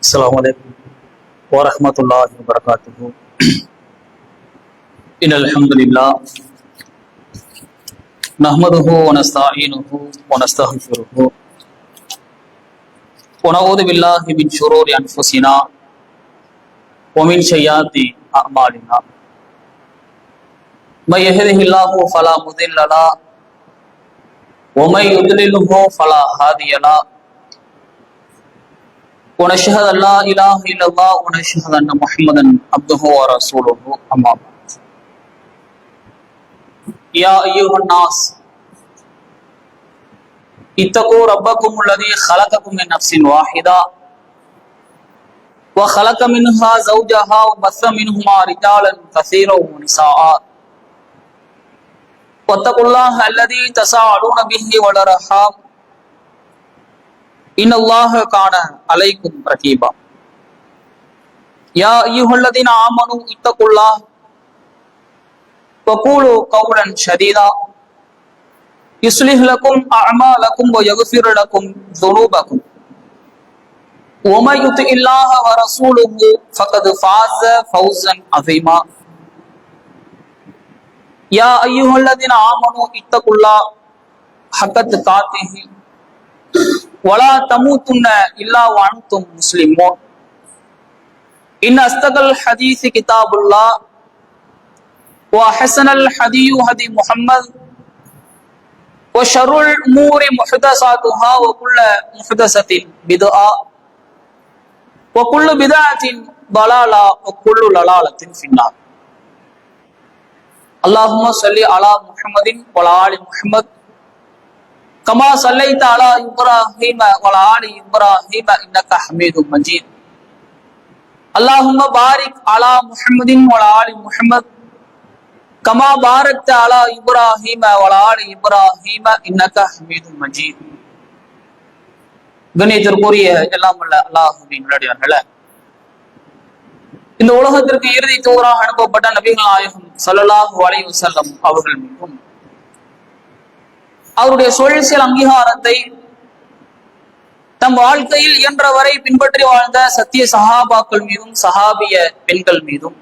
अस्सलामु अलैकुम व रहमतुल्लाहि व बरकातुहू। इन्नल हम्दुलिल्लाह नहमदुहु व नस्तईनुहु व नस्तगफिरुहु व नऊज़ु बिल्लाहि मिन शुरूरि अनफुसिना व मिन सय्यिआति अअमालिना। मैं यहदिहिल्लाहु फला मुदिल्ल लहु व मैं युद्लिलहु फला हादिय लहु व नशहदु अल्ला इलाहा इल्लल्लाह व नशहदु अन्ना मुहम्मदन अब्दुहु व रसूलुहु अम्मा बाद। या अय्युहन नास इत्तकू रब्बकुमुल्लज़ी खलक़कुम मिन नफ्सिन वाहिदा व खलक़ मिन्हा ज़ौजहा व बस्स मिन्हुमा रिजालन कसीरन व निसाअ वत्तकुल्लाह अल्लज़ी तसाअलून बिही वल अर्हाम इन्नल्लाह कान अलैकुम रकीबा। या अय्युहल्लज़ीना आमनू इत्तकुल्लाह वक़ूलू क़ौलन सदीदा युस्लिह लकुम अअमालकुम व यग़फिर लकुम ज़ुनूबकुम व मय युतिइल्लाह व रसूलहु फ़क़द फ़ाज़ फ़ौज़न अज़ीमा। या अय्युहल्लज़ीना आमनू इत्तकुल्लाह हक़्क़ तुक़ातिही वला तमूतुन्न इल्ला व अंतुम मुस्लिमून। इन अस्तक़ल हदीस किताबुल्लाह व अहसनल हदी हदी मुहम्मद व शर्रुल उमूरि मुहदसातुहा व कुल्लु मुहदसतिन बिदअ व कुल्लु बिदअतिन दलाला व कुल्लु ललालतिन फिन्नार। अल्लाहुम्मा सल्लि अला मुहम्मदिन व अला आलि मुहम्मद कमा सल्लैत अला इब्राहीम व अला आलि इब्राहीम इन्नका हमीदुम मजीद। अल्लाहुम्मा बारिक अला मुहम्मदिन व अला आलि मुहम्मद कमा बारकत अला इब्राहीम व अला आलि इब्राहीम इन्नका हमीदुम मजीद। கண்ணியத்திற்குரிய எல்லாம் வல்ல அல்லாஹ்வின் நல்லடியார்களே, இந்த உலகத்திற்கு இறுதி தூதராக அனுப்பப்பட்ட நபிகள் நாயகம் ஸல்லல்லாஹு அலைஹி வஸல்லம் அவர்கள் மீதும் அவருடைய சொல் அங்கீகாரத்தை தம் வாழ்க்கையில் இயன்றவரை பின்பற்றி வாழ்ந்த சத்திய சஹாபாக்கள் மீதும் சஹாபிய பெண்கள் மீதும்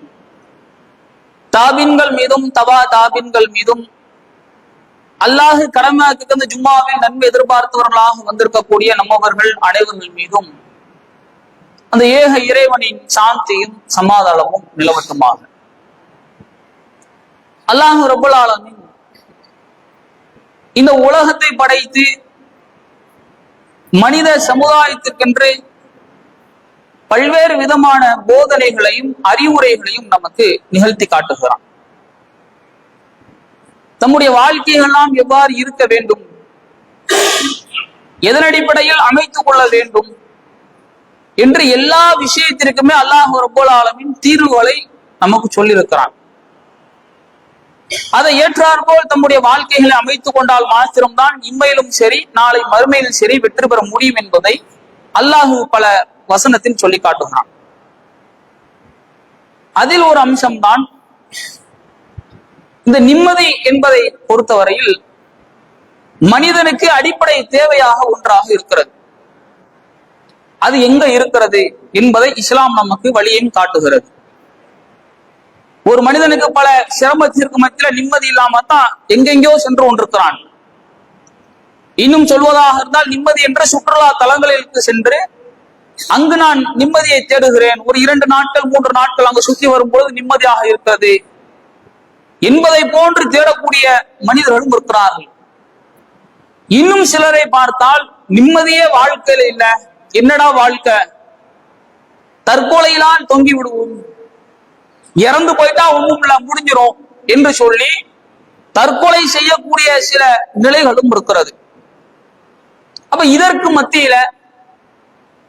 தாபின்கள் மீதும் தபா தாபின்கள் மீதும் அல்லாஹ் கடமையாக்கி தந்த ஜும்மாவில் நன்மை எதிர்பார்த்தவர்களாக வந்திருக்கக்கூடிய நம்மவர்கள் அனைவர்கள் மீதும் அந்த ஏக இறைவனின் சாந்தியும் சமாதானமும் நிலவட்டுமாக. அல்லாஹ் ரப்பல் ஆலமீன் இந்த உலகத்தை படைத்து மனித சமுதாயத்திற்கென்று பல்வேறு விதமான போதனைகளையும் அறிவுரைகளையும் நமக்கு நிகழ்த்தி காட்டுகிறான். நம்முடைய வாழ்க்கையெல்லாம் எவ்வாறு இருக்க வேண்டும், எதன் அடிப்படையில் அமைத்துக் கொள்ள வேண்டும் என்று எல்லா விஷயத்திற்குமே அல்லாஹ் ரப்பல் ஆலமீன் தீர்வுகளை நமக்கு சொல்லியிருக்கிறான். அதை ஏற்றாற்போல் தம்முடைய வாழ்க்கைகளை அமைத்துக் கொண்டால் மாத்திரம்தான் இம்மையிலும் சரி நாளை மறுமையிலும் சரி வெற்றி பெற முடியும் என்பதை அல்லாஹ் பல வசனத்தில் சொல்லி காட்டுகிறான். அதில் ஒரு அம்சம்தான் இந்த நிம்மதி என்பதை பொறுத்தவரையில் மனிதனுக்கு அடிப்படை தேவையாக ஒன்றாக இருக்கிறது. அது எங்க இருக்கிறது என்பதை இஸ்லாம் நமக்கு வழியையும் காட்டுகிறது. ஒரு மனிதனுக்கு பல சிரமத்திற்கு மத்தியில நிம்மதி இல்லாம தான் எங்கெங்கயோ சென்று கொண்டிருக்கிறான். இன்னும் சொல்வதாக இருந்தால் நிம்மதி என்ற சுற்றுலா தலங்களுக்கு சென்று அங்கு நான் நிம்மதியை தேடுகிறேன், ஒரு 2 நாட்கள் 3 நாட்கள் அங்கு சுற்றி வரும்பொழுது நிம்மதியாக இருக்கிறது என்பதை போன்று தேடக்கூடிய மனிதர்களும் இருக்கிறார்கள். இன்னும் சிலரை பார்த்தால் நிம்மதியே வாழ்க்கையில இல்ல, என்னடா வாழ்க்கை, தற்கொலையிலான் தொங்கி விடுவோம், இறந்து போயிட்டா ஒண்ணும் இல்ல முடிஞ்சிரும் என்று சொல்லி தற்கொலை செய்யக்கூடிய சில நிலைகளும் இருக்கிறது. அப்ப இதற்கு மத்தியில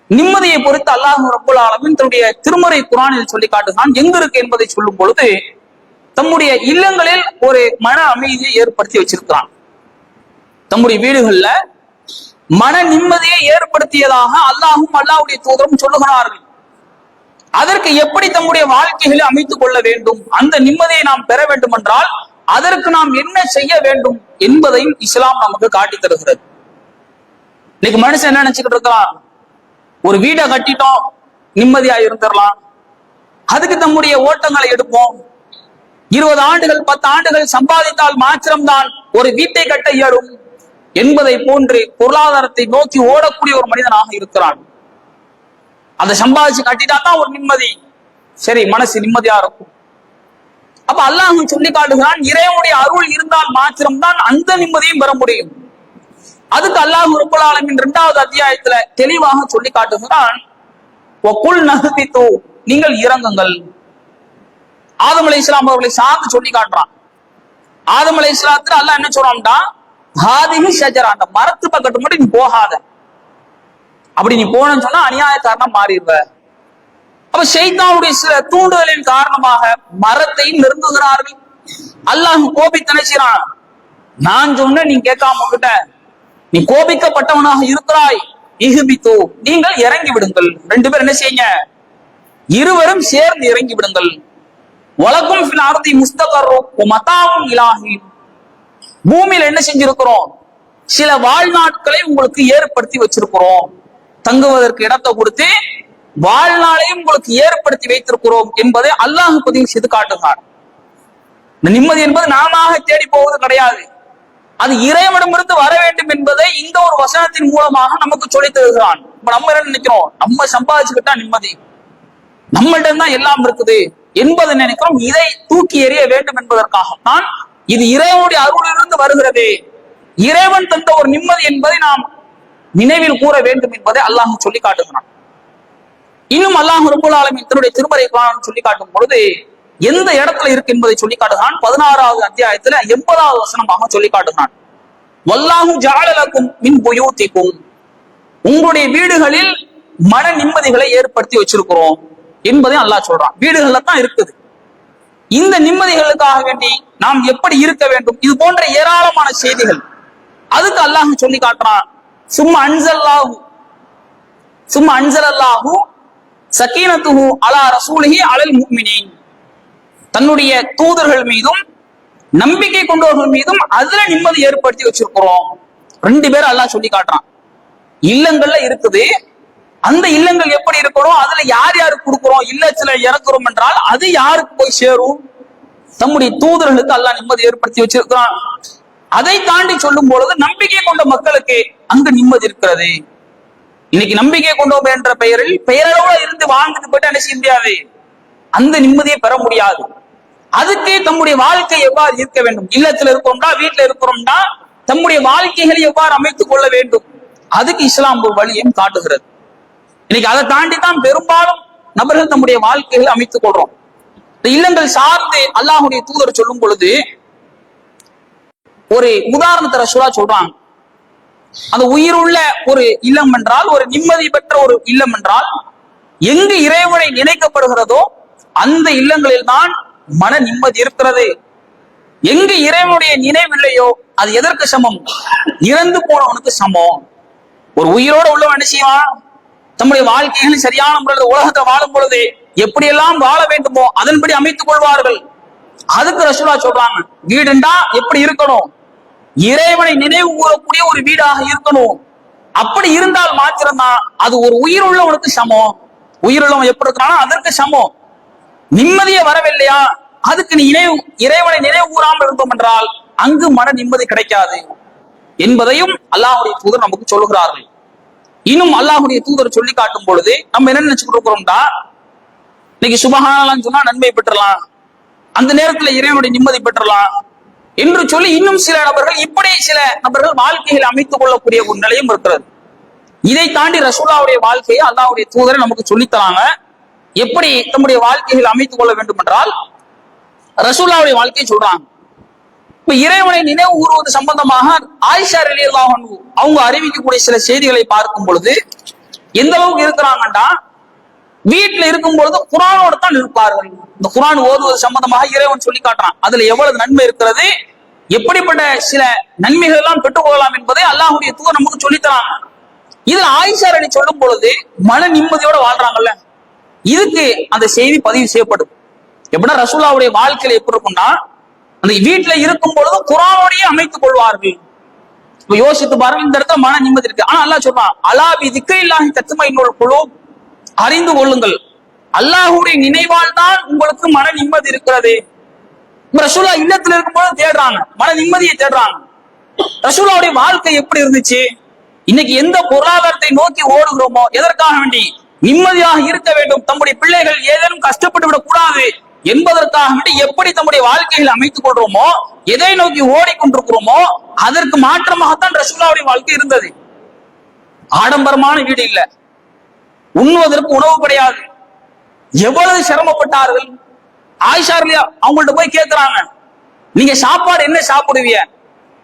நிம்மதியை பொறுத்து அல்லாஹ் ரப்பல் ஆலமீன் தன்னுடைய திருமறை குர்ஆனில் சொல்லி காட்டுகிறான். எங்க இருக்கு என்பதை சொல்லும் பொழுது தம்முடைய இல்லங்களில் ஒரு மன அமைதியை ஏற்படுத்தி வச்சிருக்கிறான். தம்முடைய வீடுகள்ல மன நிம்மதியை ஏற்படுத்தியதாக அல்லாஹும் அல்லாஹ்வுடைய தூதரும் சொல்லுகிறார்கள். அதற்கு எப்படி தம்முடைய வாழ்க்கைகளை அமைத்துக் கொள்ள வேண்டும், அந்த நிம்மதியை நாம் பெற வேண்டும் என்றால் அதற்கு நாம் என்ன செய்ய வேண்டும் என்பதையும் இஸ்லாம் நமக்கு காட்டி தருகிறது. இன்னைக்கு மனுஷன் என்ன நினைச்சுக்கிட்டு இருக்கிறான், ஒரு வீடை கட்டிட்டோம், நிம்மதியா இருந்துடலாம், அதுக்கு நம்முடைய ஓட்டங்களை எடுப்போம். 20 ஆண்டுகள் 10 ஆண்டுகள் சம்பாதித்தால் மாத்திரம்தான் ஒரு வீட்டை கட்ட இயலும் என்பதை போன்று பொருளாதாரத்தை நோக்கி ஓடக்கூடிய ஒரு மனிதனாக இருக்கிறான். அதை சம்பாதிச்சு கட்டிட்டா தான் ஒரு நிம்மதி, சரி மனசு நிம்மதியா இருக்கும். அப்ப அல்லாஹ் சொல்லி காட்டுகிறான், இறைவனுடைய அருள் இருந்தால் மாத்திரம்தான் அந்த நிம்மதியும் பெற முடியும். அதுக்கு அல்லாஹ் ரப்பல் ஆலமீன் 2வது அத்தியாயத்துல தெளிவாக சொல்லி காட்டுகிறான், வகுல் நஹ்பிது, நீங்கள் இறங்குங்கள். ஆதம் அலைஹிஸ்ஸலாம் அவர்களை சார்ந்து சொல்லி காட்டுறான். ஆதம் அலைஹிஸ்ஸலாத்துல அல்லாஹ் என்ன சொல்றான்டா, ஹாதிஹி ஷஜரா, அந்த மரத்து பக்கத்து மட்டும் நீ போகாத, அப்படி நீ போனன்னு சொன்னா அநியாயக்காரனா மாறிடுவ. அப்ப ஷைத்தானுடைய சில தூண்டுதலின் காரணமாக மரத்தையும் நெருங்குகிறார்கள். அல்லாஹ் கோபித்து நினைச்சான், நான் சொன்ன நீ கேட்காம விட்ட, நீ கோபிக்கப்பட்டவனாக இருக்கிறாய், இஹ்பிது, நீங்கள் இறங்கி விடுங்கள். 2 பேர் என்ன செய்யுங்க, இருவரும் சேர்ந்து இறங்கி விடுங்கள். வலக்கும் ஃபில் அர்தி முஸ்தகர்ரும் வ மதாஉன் இலாஹி, பூமியில என்ன செஞ்சிருக்கிறோம், சில வாழ்நாட்களை உங்களுக்கு ஏற்படுத்தி வச்சிருக்கிறோம், தங்குவதற்கு இடத்தை கொடுத்து வாழ்நாளையும் உங்களுக்கு ஏற்படுத்தி வைத்திருக்கிறோம் என்பதை அல்லாஹ் பதிவு செய்து காட்டுகிறார். இந்த நிம்மதி என்பது நாம தேடி போவது கிடையாது, அது இறைவனிடமிருந்து வர வேண்டும் என்பதை இந்த ஒரு வசனத்தின் மூலமாக நமக்கு சொல்லி தருகிறான். இப்ப நம்ம என்ன நினைக்கிறோம், நம்ம சம்பாதிச்சுக்கிட்டா நிம்மதி, நம்மள்ட்ட தான் எல்லாம் இருக்குது என்பதை நினைக்கிறோம். இதை தூக்கி எறிய வேண்டும் என்பதற்காகத்தான் இது இறைவனுடைய அருளிலிருந்து வருகிறது, இறைவன் தந்த ஒரு நிம்மதி என்பதை நாம் நினைவில் கூற வேண்டும் என்பதை அல்லாஹ் சொல்லி காட்டுகிறான். இன்னும் அல்லாஹ் ரப்பல் ஆலமீன் தன்னுடைய திருமறை குர்ஆன் சொல்லி காட்டும் பொழுது எந்த இடத்துல இருக்கு என்பதை சொல்லி காட்டுகிறான். 16வது அத்தியாயத்துல 80வது வசனமாக சொல்லி காட்டுகிறான், வல்லாஹு ஜஅல லக்கும் மின் புயூதிக்கும், உங்களுடைய வீடுகளில் மன நிம்மதிகளை ஏற்படுத்தி வச்சிருக்கிறோம் என்பதை அல்லாஹ் சொல்றான். வீடுகள்ல தான் இருக்குது. இந்த நிம்மதிகளுக்காக வேண்டி நாம் எப்படி இருக்க வேண்டும், இது போன்ற ஏராளமான செய்திகள் அதுக்கு அல்லாஹ் சொல்லி காட்டுறான். சும்மா அன்சலல்லாஹு சகீனத்துஹு அலா ரசூலிஹி அலல் முஃமினீன், தன்னுடைய தூதர்கள் மீதும் நம்பிக்கை கொண்டவர்கள் மீதும் அதுல நிம்மதி ஏற்படுத்தி வச்சிருக்கிறோம். 2 பேர் அல்லாஹ் சொல்லி காட்டுறான். இல்லங்கள்ல இருக்குது, அந்த இல்லங்கள் எப்படி இருக்கணும், அதுல யார் யாருக்கு கொடுக்கிறோம், இல்லத்துல இறக்குறோம் என்றால் அது யாருக்கு போய் சேரும், தம்முடைய தூதர்களுக்கு அல்லாஹ் நிம்மதி ஏற்படுத்தி வச்சிருக்கிறான். அதை தாண்டி சொல்லும் பொழுது நம்பிக்கை கொண்ட மக்களுக்கு அங்கு நிம்மதி இருக்கிறது. இன்னைக்கு நம்பிக்கை கொண்டோம் என்ற பெயரில் பெயரோட இருந்து வாழ்ந்துட்டு போயிட்டு என்ன செய்ய முடியாது, அந்த நிம்மதியை பெற முடியாது. அதுக்கு தம்முடைய வாழ்க்கை எவ்வாறு இருக்க வேண்டும், இல்லத்துல இருக்கிறோம்டா வீட்டுல இருக்கிறோம்டா தம்முடைய வாழ்க்கைகளை எவ்வாறு அமைத்துக் கொள்ள வேண்டும், அதுக்கு இஸ்லாம் ஒரு வழியையும் காட்டுகிறது. இன்னைக்கு அதை தாண்டி தான் பெரும்பாலும் நபர்கள் தம்முடைய வாழ்க்கைகளை அமைத்துக் கொள்றோம். இந்த இல்லங்கள் சார்ந்து அல்லாஹுடைய தூதர் சொல்லும் பொழுது ஒரு உதாரணத்தை ரசூலா சொல்றாங்க. அந்த உயிருள்ள ஒரு இல்லம் என்றால், ஒரு நிம்மதி பெற்ற ஒரு இல்லம் என்றால், எங்கு இறைவனை நினைக்கப்படுகிறதோ அந்த இல்லங்களில் தான் மன நிம்மதி இருக்கிறது. எங்கு இறைவனுடைய நினைவில்லையோ அது எதற்கு சமம், இறந்து போனவனுக்கு சமம். ஒரு உயிரோட உள்ளவன் என்ன செய்வான், தம்முடைய வாழ்க்கைகளை சரியான முறையில் உலகத்தை வாழும் பொழுது எப்படியெல்லாம் வாழ வேண்டுமோ அதன்படி அமைத்துக் கொள்வார்கள். அதுக்கு ரசூலா சொல்றாங்க, வீடுண்டா எப்படி இருக்கணும், இறைவனை நினைவு கூறக்கூடிய ஒரு வீடாக இருக்கணும். அப்படி இருந்தால் மாத்திரம்தான் அது ஒரு உயிர் உள்ளவனுக்கு சமம். உயிருள்ளவன் எப்படி இருக்கிறானோ அதற்கு சமம். நிம்மதியே வரவில்லையா, அதுக்கு நீ இறைவனை நினைவு கூறாமல் இருந்தோம் என்றால் அங்கு மன நிம்மதி கிடைக்காது என்பதையும் அல்லாஹுடைய தூதர் நமக்கு சொல்லுகிறார்கள். இன்னும் அல்லாஹுடைய தூதர் சொல்லி காட்டும் பொழுது நம்ம என்ன நினைச்சுட்டு இருக்கிறோம்டா, இன்னைக்கு சுபஹானல்லாஹ்னு சொன்னா நன்மை பெற்றலாம், அந்த நேரத்துல இறைவனுடைய நிம்மதி பெற்றலாம் என்று சொல்லி இன்னும் சில நபர்கள், இப்படி சில நபர்கள் வாழ்க்கைகளை அமைத்துக் கொள்ளக்கூடிய ஒரு நிலையும் இருக்கிறது. இதை தாண்டி ரசூலுல்லாஹ்வுடைய வாழ்க்கையை அல்லாஹ்வுடைய தூதரை நமக்கு சொல்லித்தராங்க. எப்படி நம்முடைய வாழ்க்கைகளை அமைத்துக் கொள்ள வேண்டும் என்றால் ரசூலுல்லாஹ்வுடைய வாழ்க்கையை சொல்றாங்க. இப்ப இறைவனை நினைவு கூறுவது சம்பந்தமாக ஆயிஷா ரலியல்லாஹு அன்ஹா அவங்க அறிவிக்கக்கூடிய சில செய்திகளை பார்க்கும் பொழுது எந்த அளவுக்கு இருக்கிறாங்கண்டா, வீட்டுல இருக்கும் பொழுது குர்ஆனோட தான் இருப்பார்கள். இந்த குர்ஆன் ஓதுவது சம்பந்தமாக இறைவன் சொல்லி காட்டுறான். அதுல எவ்வளவு நன்மை இருக்கிறது, எப்படிப்பட்ட சில நன்மைகள் எல்லாம் பெற்றுக்கொள்ளலாம் என்பதை அல்லாஹ்வுடைய தூதர் நமக்கு சொல்லித்தராங்க. இதுல ஆயிஷா ரலி சொல்லும் பொழுது மன நிம்மதியோட வாழ்றாங்கல்ல, இதுக்கு அந்த செய்தி பதிவு செய்யப்படும். எப்படின்னா ரசூலுல்லாஹ்வுடைய வாழ்க்கையில எப்படி இருக்கும்னா, அந்த வீட்டுல இருக்கும் பொழுது குர்ஆனோடையே அமைத்துக் கொள்வார்கள். இப்ப யோசித்து பாருங்க, இந்த இடத்துல மன நிம்மதி இருக்கு. ஆனா அல்லாஹ் சொல்றான், அலா பி திக்ரில்லாஹி தத்மஇன்னுல் குலூப், அறிந்து கொள்ளுங்கள், அல்லாஹ்வுடைய நினைவால் தான் உங்களுக்கு மன நிம்மதி இருக்கிறது. ரசூலுல்லாஹ் இல்லத்துல இருக்கும்போது தேடுறாங்க, மன நிம்மதியை தேடுறாங்க. ரசூலுல்லாஹ்வுடைய வாழ்க்கை எப்படி இருந்துச்சு? இன்னைக்கு எந்த பொருளாதாரத்தை நோக்கி ஓடுகிறோமோ எதற்காக வேண்டி? நிம்மதியாக இருக்க வேண்டும், தம்முடைய பிள்ளைகள் ஏதேனும் கஷ்டப்பட்டு விடக் கூடாது என்பதற்காக வேண்டி எப்படி தம்முடைய வாழ்க்கையில் அமைத்துக் கொள்றோமோ, எதை நோக்கி ஓடிக்கொண்டிருக்கிறோமோ அதற்கு மாற்றமாகத்தான் ரசூலுல்லாஹ்வுடைய வாழ்க்கை இருந்தது. ஆடம்பரமான வீடு இல்ல, உண்ணுவதற்கு உணவு கிடையாது, எவ்வளவு சிரமப்பட்டார்கள். ஆயிஷா அவங்கள்ட்ட போய் கேட்கிறாங்க, நீங்க சாப்பாடு என்ன சாப்பிடுவீங்க?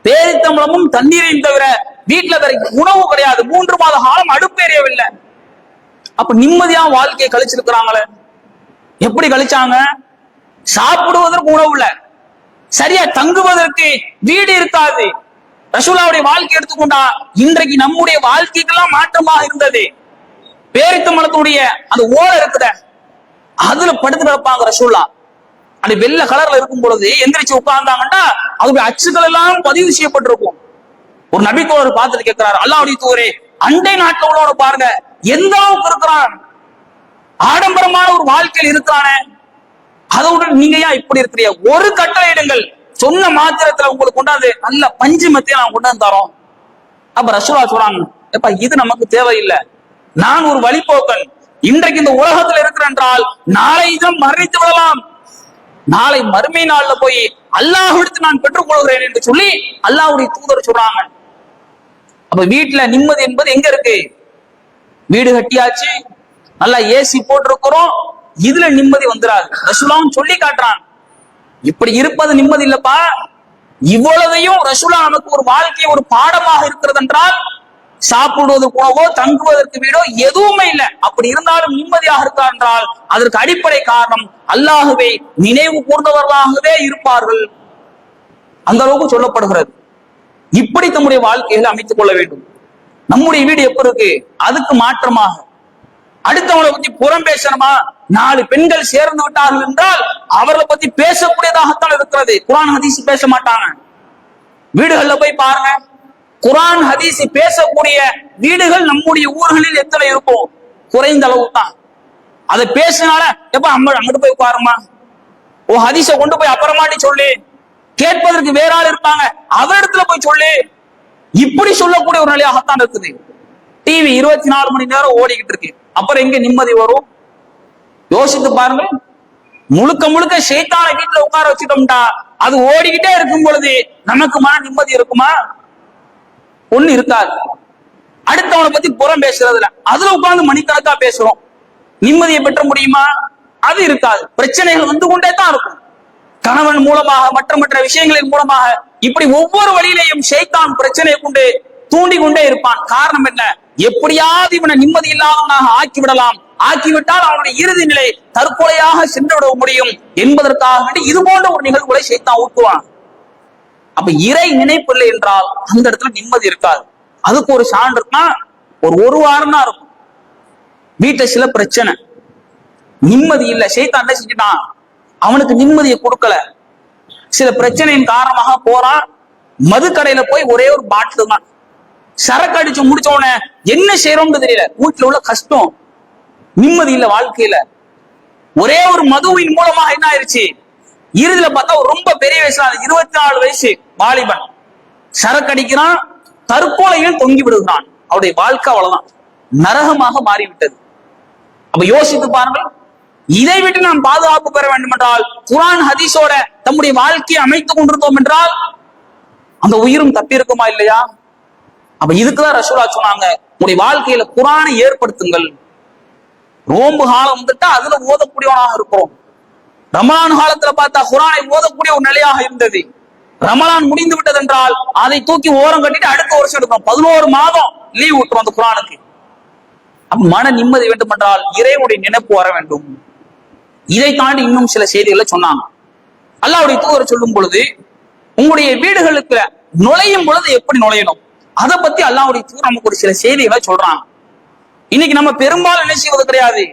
பேரித்தம்பளமும் தண்ணீரையும் தவிர வீட்டுல வேற உணவு கிடையாது, 3 மாத காலம் அடுப்பு எரியவில்லை. அப்ப நிம்மதியா வாழ்க்கையை கழிச்சிருக்கிறாங்களே. எப்படி கழிச்சாங்க? சாப்பிடுவதற்கு உணவு இல்ல, சரியா தங்குவதற்கு வீடு இருக்காது. ரசூலுல்லாஹ்வுடைய வாழ்க்கை எடுத்துக்கொண்டா இன்றைக்கு நம்முடைய வாழ்க்கைக்கெல்லாம் மாற்றமாக இருந்தது. பேரித்தம்பளத்துடைய அந்த ஓலை இருக்குத, அதுல படுத்து கிடப்பாங்க ரசூலுல்லாஹ். அது வெள்ளை கலர்ல இருக்கும் பொழுது எந்திரிச்சு உட்கார்ந்தாங்கன்னா அதுடைய அச்சுகள் எல்லாம் பதிவு செய்யப்பட்டிருக்கும். ஒரு நபி தோழர் பார்த்துட்டு கேட்கிறாரு, அல்லாஹ்வுடைய தூதரே, அண்டை நாட்டுல உள்ளவன பாருங்க எந்த அளவுக்கு இருக்கிறான், ஆடம்பரமான ஒரு வாழ்க்கையில் இருக்கிறானே, அதோட நீங்க ஏன் இப்படி இருக்கிறீங்க? ஒரு கட்டளை இடுங்கள், சொன்ன மாத்திரத்துல உங்களுக்கு கொண்டாந்து நல்ல பஞ்சு மத்திய நான் கொண்டாந்து தரோம். அப்ப ரசூலுல்லாஹ் சொல்றாங்க, எப்ப இது நமக்கு தேவையில்லை, நான் ஒரு வழிபோக்கன், இன்றைக்கு இந்த உலகத்தில் இருக்கிறேன் என்றால் நாளை இதம் மறைத்து விடலாம், நாளை மறுமை நாள்ல போய் அல்லாஹ்விடத்தில் நான் பெற்றுக் கொள்கிறேன் என்று சொல்லி அல்லாஹ்வுடைய தூதர் சொல்றாங்க. அப்ப வீட்டுல நிம்மதி என்பது எங்க இருக்கு? வீடு கட்டியாச்சு, நல்லா ஏசி போட்டிருக்கிறோம், இதுல நிம்மதி வந்துடாது. ரசூலுல்லாஹ் சொல்லி காட்டுறாங்க, இப்படி இருப்பது நிம்மதி இல்லப்பா. இவ்வளவையும் ரசூலுல்லாஹ் நமக்கு ஒரு வாழ்க்கை ஒரு பாடமாக இருக்கிறது என்றால், சாப்பிடுவதற்கு உணவோ தங்குவதற்கு வீடோ எதுவுமே இல்லை, அப்படி இருந்தாலும் நிம்மதியாக இருக்கார் என்றால் அதற்கு அடிப்படை காரணம் அல்லாஹ்வை நினைவு கூர்ந்தவர்களாகவே இருப்பார்கள். அந்த அளவுக்கு சொல்லப்படுகிறது. இப்படி தம்முடைய வாழ்க்கைகளை அமைத்துக் கொள்ள வேண்டும். நம்முடைய வீடு எப்படி இருக்கு? அதுக்கு மாற்றமாக அடுத்தவங்களை பத்தி புறம் பேசணுமா? 4 பெண்கள் சேர்ந்து விட்டார்கள் என்றால் அவர்களை பத்தி பேசக்கூடியதாகத்தான் இருக்கிறது. குர்ஆன் ஹதீஸ் பேச மாட்டாங்க. வீடுகள்ல போய் பாருங்க, குர்ஆன் ஹதீஸ் பேசக்கூடிய வீடுகள் நம்முடைய ஊர்களில் எத்தனை இருக்கும்? குறைந்த அளவு தான். அதை பேசினால எப்ப அங்கிட்டு போய் பாருமா, ஓ ஹதீஸ கொண்டு போய் அப்புறமாட்டி சொல்லு, கேட்பதற்கு வேற ஆள் இருப்பாங்க, அவரிடத்துல போய் சொல்லு. இப்படி சொல்லக்கூடிய ஒரு நிலையாகத்தான் இருக்குது. டிவி 24 மணி நேரம் ஓடிக்கிட்டு இருக்கு, அப்புறம் எங்க நிம்மதி வரும்? யோசித்து பாருங்க. முழுக்க முழுக்க ஷைத்தானை வீட்டுல உட்கார வச்சுட்டோம்டா, அது ஓடிக்கிட்டே இருக்கும் பொழுது நமக்கு மன நிம்மதி இருக்குமா? ஒண்ணு இருக்காது. அடுத்தவனை பத்தி புறம் பேசுறதுல அதுல உட்கார்ந்து மணிக்கணக்கா பேசுறோம், நிம்மதியை பெற்ற முடியுமா? அது இருக்காது. பிரச்சனைகள் வந்து கொண்டே தான் இருக்கும். கணவன் மூலமாக மற்ற விஷயங்களின் மூலமாக இப்படி ஒவ்வொரு வழியிலையும் ஷைத்தான் பிரச்சனையை கொண்டு தூண்டி கொண்டே இருப்பான். காரணம் என்ன? எப்படியாவது இவனை நிம்மதி இல்லாதவனாக ஆக்கிவிடலாம், ஆக்கிவிட்டால் அவனுடைய இறுதி நிலை தற்கொலையாக சென்று விட முடியும் என்பதற்காக இது போன்ற ஒரு நிகழ்வுகளை ஷைத்தான் ஊக்குவான். அப்ப இறை நினைப்பு இல்லை என்றால் அந்த இடத்துல நிம்மதி இருக்காது. அதுக்கு ஒரு சான்று இருக்குன்னா ஒரு வாரம் தான் இருக்கும். வீட்டுல சில பிரச்சனை, நிம்மதி இல்லை, ஷைத்தான் என்ன செஞ்சுட்டான், அவனுக்கு நிம்மதியை கொடுக்கல. சில பிரச்சனையின் காரணமாக போறான், மதுக்கடையில போய் ஒரே ஒரு பாட்டில் தான், சரக்கு அடிச்சு முடிச்ச உடனே என்ன செய்யறோம்னு தெரியல, வீட்டுல உள்ள கஷ்டம், நிம்மதி இல்ல வாழ்க்கையில. ஒரே ஒரு மதுவின் மூலமாக என்ன ஆயிடுச்சு, இறுதியில பார்த்தா ரொம்ப பெரிய வயசுல 24 வயசு வாலிபன் சரக்கு அடிக்கிறான், தற்கொலையில் தொங்கி விடுகிறான். அவருடைய வாழ்க்கை அவ்வளவுதான், நரகமாக மாறிவிட்டது. அப்ப யோசித்து பாருங்கள். இதை விட்டு நாம் பாதுகாப்பு பெற வேண்டும் என்றால் குர்ஆன் ஹதீஸோட தம்முடைய வாழ்க்கையை அமைத்துக் கொண்டிருந்தோம் என்றால் அந்த உயிரும் தப்பி இருக்குமா இல்லையா? அப்ப இதுக்குதான் ரசூலுல்லாஹ் சொன்னாங்க, உங்களுடைய வாழ்க்கையில குர்ஆனை ஏற்படுத்துங்கள். நோன்பு காலம் வந்துட்டா அதுல ஓதக்கூடியவனாக இருக்கிறோம். ரமலான் காலத்துல பார்த்தா குர்ஆனை ஓதக்கூடிய ஒரு நிலையாக இருந்தது. ரமலான் முடிந்து விட்டது என்றால் அதை தூக்கி ஓரம் கட்டிட்டு அடுத்த வருஷம் எடுக்கிறோம். 11 மாதம் லீவ் விட்டுரும் அந்த குர்ஆனுக்கு. அப்ப மன நிம்மதி வேண்டும் என்றால் இறைவனுடைய நினைப்பு வர வேண்டும். இதை தாண்டி இன்னும் சில செய்திகளை சொன்னாங்க. அல்லாஹ்வுடைய தூதர் சொல்லும் பொழுது உங்களுடைய வீடுகளுக்கு நுழையும் பொழுது எப்படி நுழையணும் அதை பத்தி அல்லாஹ்வுடைய தூதர் நமக்கு ஒரு சில செய்திகளை சொல்றாங்க. இன்னைக்கு நம்ம பெரும்பாலும் என்ன செய்வது கிடையாது,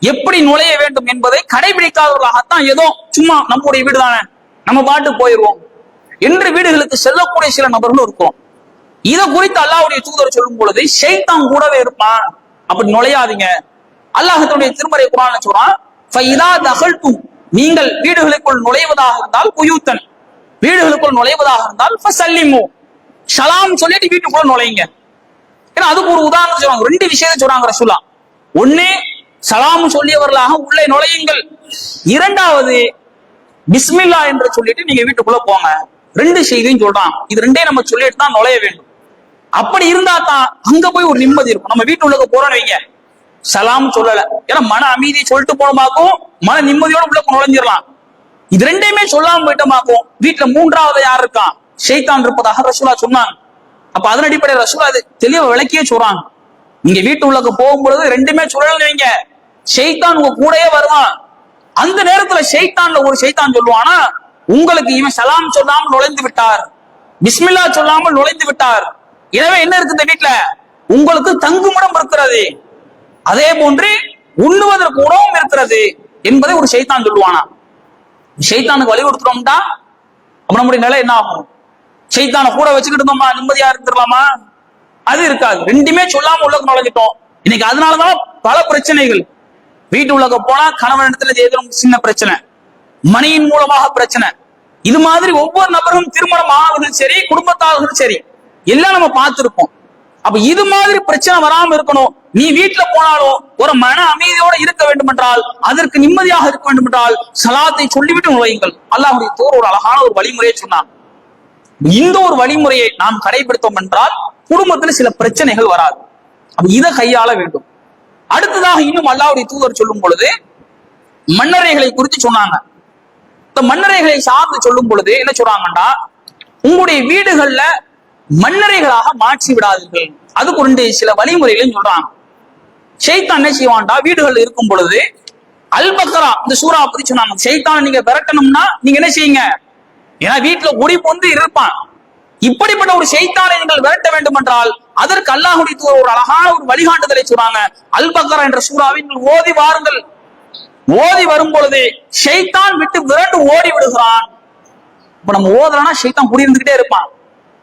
எப்படி நுழைய வேண்டும் என்பதை கடைபிடிக்காதவர்களாகத்தான் ஏதோ சும்மா நம்முடைய வீடு தானே நம்ம பாட்டு போயிடுவோம் என்று வீடுகளுக்கு செல்லக்கூடிய சில நபர்களும் இருக்கிறோம். இதை குறித்து அல்லாஹ்வுடைய தூதர் சொல்லும் பொழுது ஷைத்தான் கூடவே இருப்பான், அப்படி நுழையாதீங்க, அல்லாஹ் தன்னுடைய திருமறை குர்ஆன்ல சொல்றான், ஃபைதா தகல்தும், நீங்கள் வீடுகளுக்குள் நுழைவதாக இருந்தால், புயூத்தன், வீடுகளுக்குள் நுழைவதாக இருந்தால், ஃபசல்லிமு, ஸலாம் சொல்லிட்டு வீட்டுக்குள்ள நுழைங்க. ஏன்னா அதுக்கு ஒரு உதாரணம் சொல்றாங்க, ரெண்டு விஷயத்தை சொல்றாங்க ரசூலா. ஒண்ணு, சலாம் சொல்லியவர்களாக உள்ளே நுழையுங்கள். இரண்டாவது, பிஸ்மில்லா என்று சொல்லிட்டு நீங்க வீட்டுக்குள்ள போங்க. ரெண்டு செய்தியும் சொல்றாங்க. இது ரெண்டே நம்ம சொல்லிட்டு தான் நுழைய வேண்டும். அப்படி இருந்தா தான் அங்க போய் ஒரு நிம்மதி இருக்கும். நம்ம வீட்டு உள்ளக போறோம்னு வைங்க, சலாம் சொல்லல, ஏன்னா மன அமைதியை சொல்லிட்டு போனமாக்கும், மன நிம்மதியோட உள்ள நுழைஞ்சிடலாம். இது ரெண்டையுமே சொல்லாம போயிட்டோமாக்கும், வீட்டுல மூன்றாவது யார் இருக்கான், ஷைத்தான் இருப்பதாக ரசூலா சொன்னாங்க. அப்ப அதன் அடிப்படையில் ரசூலா அது தெளிவா விளக்கியே சொல்றாங்க. நீங்க வீட்டு உள்ளக போகும்பொழுது ரெண்டுமே சொல்லலன்னு வைங்க, ஷைத்தான் உங்க கூடயே வருவான். அந்த நேரத்துல ஷைத்தான்ல ஒரு ஷைத்தான் சொல்லுவானா, உங்களுக்கு இவன் சலாம் சொல்லாமல் நுழைந்து விட்டார், பிஸ்மில்லா சொல்லாமல் நுழைந்து விட்டார், எனவே என்ன இருக்கு இந்த வீட்டுல, உங்களுக்கு தங்குமிடம் இருக்கிறது, அதே போன்று உண்ணுவதற்கு உணவும் இருக்கிறது என்பதை ஒரு ஷைத்தான் சொல்லுவானா. ஷைத்தானுக்கு வழி கொடுத்துட்டோம்டா அப்ப நம்முடைய நிலை என்ன ஆகும்? ஷைத்தானை கூட வச்சுக்கிட்டு இருந்தோமா நிம்மதியா இருந்துடலாமா? அது இருக்காது. ரெண்டுமே சொல்லாம உள்ளக்கு நுழைஞ்சிட்டோம். இன்னைக்கு அதனாலதான் பல பிரச்சனைகள். வீட்டு உள்ளக போனா கணவன் இடத்துல ஏதும் சின்ன பிரச்சனை, மணியின் மூலமாக பிரச்சனை, இது மாதிரி ஒவ்வொரு நபரும் திருமணம் ஆகுதும் சரி, குடும்பத்தாகவும் சரி, எல்லாம் நம்ம பார்த்திருப்போம். அப்ப இது மாதிரி பிரச்சனை வராம இருக்கணும், நீ வீட்டுல போனாலும் ஒரு மன அமைதியோட இருக்க வேண்டும் என்றால், அதற்கு நிம்மதியாக இருக்க வேண்டும் என்றால், சலாத்தை சொல்லிவிட்டு நுழையுங்கள். அல்லாஹ்வுடைய தூதர் ஒரு அழகான ஒரு வழிமுறையை சொன்னான். இந்த ஒரு வழிமுறையை நாம் கடைபிடித்தோம் என்றால் குடும்பத்துல சில பிரச்சனைகள் வராது. அப்ப இதை கையாள வேண்டும். அடுத்ததாக இன்னும் அல்லாஹ்வுடைய தூதர் சொல்லும் பொழுது மன்னரைகளை குறித்து சொன்னாங்க. இந்த மன்னரைகளை சார்ந்து சொல்லும் பொழுது என்ன சொல்றாங்கன்னா, உங்களுடைய வீடுகள்ல மன்னரைகளாக மாற்றி விடாதீர்கள். அதுக்கு ரெண்டு சில வழிமுறைகளையும் சொல்றாங்க. ஷைத்தான் என்ன செய்வான்டா, வீடுகள் இருக்கும் பொழுது அல் பக்ரா இந்த சூரா பத்தி சொன்னாங்க. ஷைத்தானை நீங்க விரட்டணும்னா நீங்க என்ன செய்யுங்க, ஏன்னா வீட்டுல ஒடி பொந்து இருப்பான். இப்படிப்பட்ட ஒரு ஷைத்தானை நீங்கள் விரட்ட வேண்டும் என்றால் அதற்கு அல்லாஹ்வுடைய தூதர் ஒரு அழகான ஒரு வழிகாட்டுதலை சொல்றாங்க. அல் பக்ரா என்ற சூறாவை நீங்கள் ஓதி வாருங்கள். ஓதி வரும் பொழுது ஷைத்தான் விட்டு விரண்டு ஓடி விடுகிறான். இப்ப நம்ம ஓதுறோம்னா ஷைத்தான் குடியிருந்துகிட்டே இருப்பான்,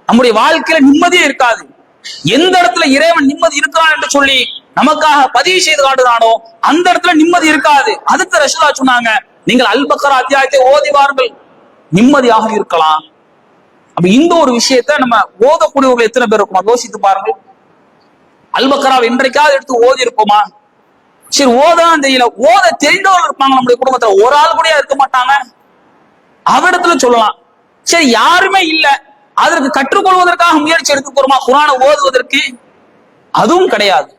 நம்முடைய வாழ்க்கையில நிம்மதியே இருக்காது. எந்த இடத்துல இறைவன் நிம்மதி இருக்கிறான் என்று சொல்லி நமக்காக பதிவு செய்து காட்டுறானோ அந்த இடத்துல நிம்மதி இருக்காது. அதுக்கு ரசூலா சொன்னாங்க, நீங்கள் அல் பக்ரா அத்தியாயத்தை ஓதி வாருங்கள், நிம்மதியாக இருக்கலாம். அப்ப இந்த ஒரு விஷயத்த நம்ம ஓதக்கூடியவர்கள் எத்தனை பேர் இருக்குமா யோசித்து பாருங்கள். அல் பக்ராவை இன்றைக்காவது எடுத்து ஓதி இருப்போமா? சரி, ஓதான் தெரியல, ஓத தெரிந்தவர்கள் இருப்பாங்க நம்முடைய குடும்பத்துல, ஒரு ஆள் கூட இருக்க மாட்டாங்க, அவரிடத்துல சொல்லலாம். சரி, யாருமே இல்ல, அதற்கு கற்றுக்கொள்வதற்காக முயற்சி எடுத்து போறோமா குர்ஆனை ஓதுவதற்கு? அதுவும் கிடையாது.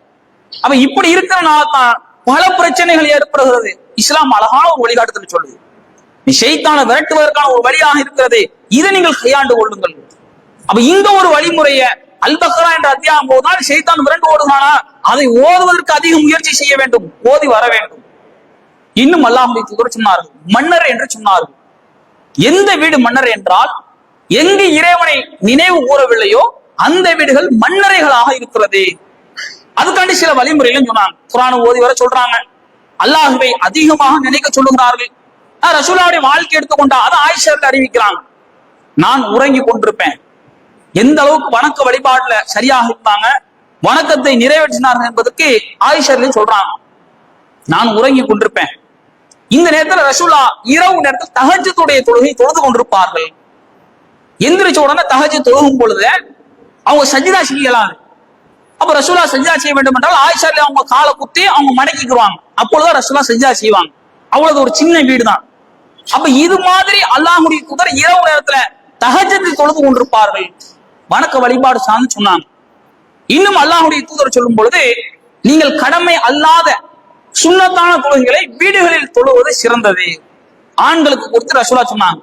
அப்ப இப்படி இருக்கிறனால தான் பல பிரச்சனைகள் ஏற்படுகிறது. இஸ்லாம் அழகான ஒரு வழிகாட்டுதல் சொல்லுது, நீ ஷைத்தானை விரட்டுவதற்கான ஒரு வழியாக இருக்கிறது, இதை நீங்கள் கையாண்டு கொள்ளுங்கள். அப்ப இந்த ஒரு வழிமுறையை அல் பக்ரா என்ற அத்தியாயம் போதுதான் ஷைத்தான் விரண்டு ஓடுகிறானா, அதை ஓதுவதற்கு அதிக முயற்சி செய்ய வேண்டும், ஓதி வர வேண்டும். இன்னும் அல்லாஹ்வுடைய தூதர் சொன்னார்கள், மன்னர் என்று சொன்னார்கள். எந்த வீடு மன்னர் என்றால், எங்கு இறைவனை நினைவு கூறவில்லையோ அந்த வீடுகள் மன்னரைகளாக இருக்கிறது. அதுக்காண்டி சில வழிமுறைகளும் சொன்னாங்க. குர்ஆனை ஓதி வர சொல்றாங்க, அல்லாஹ்வை அதிகமாக நினைக்க சொல்லுகிறார்கள். ரசூலுல்லாஹ்வுடைய வாழ்க்கை எடுத்துக்கொண்டா அதை ஆயிஷா அறிவிக்கிறாங்க. நான் உறங்கி கொண்டிருப்பேன், எந்த அளவுக்கு வணக்க வழிபாடுல சரியாக இருந்தாங்க, வணக்கத்தை நிறைவேற்றினார்கள் என்பதற்கு ஆயிஷா சொல்றாங்க. நான் உறங்கி கொண்டிருப்பேன், இந்த நேரத்தில் ரசூலுல்லாஹ் இரவு நேரத்தில் தஹஜ்ஜுடைய தொழுகை தொழுது கொண்டிருப்பார்கள். எந்திரிச்ச உடனே தஹஜ்ஜுத் தொழுகும் பொழுது அவங்க சஜ்ஜிதா செய்யலாம். அப்ப ரசூலுல்லாஹ் சஜ்ஜிதா செய்ய வேண்டும் என்றால் ஆயிஷா அவங்க காலை குத்தி அவங்க மடக்கிக்குவாங்க. அப்பொழுதுதான் ரசூலுல்லாஹ் சஜ்ஜிதா செய்வாங்க. அவ்வளவு ஒரு சின்ன வீடு தான். அப்ப இது மாதிரி அல்லாஹ்வுடைய தூதர் இரவு நேரத்துல தஹஜ்ஜுத் தொழுது கொண்டிருப்பார்கள், வணக்க வழிபாடு சார்ந்து சொன்னாங்க. இன்னும் அல்லாஹ்வுடைய தூதர் சொல்லும் பொழுது, நீங்கள் கடமை அல்லாத சுன்னத்தான தொழுகைகளை வீடுகளில் தொழுவது சிறந்தது. ஆண்களுக்கு கொடுத்து ரசூலுல்லாஹ் சொன்னாங்க,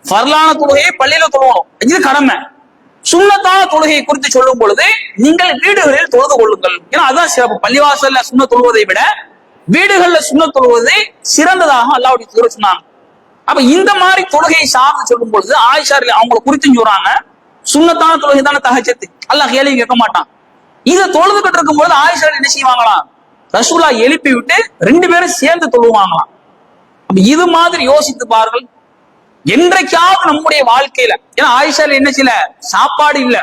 ஃபர்லான தொழுகையை பள்ளியில தொழுவணும், இது கடமை. சுன்னத்தான தொழுகையை குறித்து சொல்லும் பொழுது நீங்கள் வீடுகளில் தொழுது கொள்ளுங்கள், ஏன்னா அதான் சிறப்பு. பள்ளிவாசல்ல சுன்னத் தொழுவதை விட வீடுகள்ல சுன்னத் தொழுவதை சிறந்ததாக அல்லாஹ்வுடைய தூதர் சொன்னாங்க. அப்ப இந்த மாதிரி தொழுகையை சார்ந்து சொல்லும் பொழுது ஆயிஷா அவங்களை குறித்து சொல்றாங்க, சுன்னத்தான தொழுகை தானே தஹஜ்ஜுத், அல்லாஹ் கேள்வி கேட்க மாட்டான். இதை தொழுதுகிட்டு இருக்கும் பொழுது ஆயிஷா என்ன செய்வாங்களாம், ரசூலுல்லாஹ் எழுப்பி விட்டு ரெண்டு பேரும் சேர்ந்து தொழுவாங்களாம். அப்ப இது மாதிரி யோசித்து பாருங்கள். என்றைக்காவது நம்முடைய வாழ்க்கையில, ஏன்னா ஆயிஷா என்ன செய்யல, சாப்பாடு இல்ல,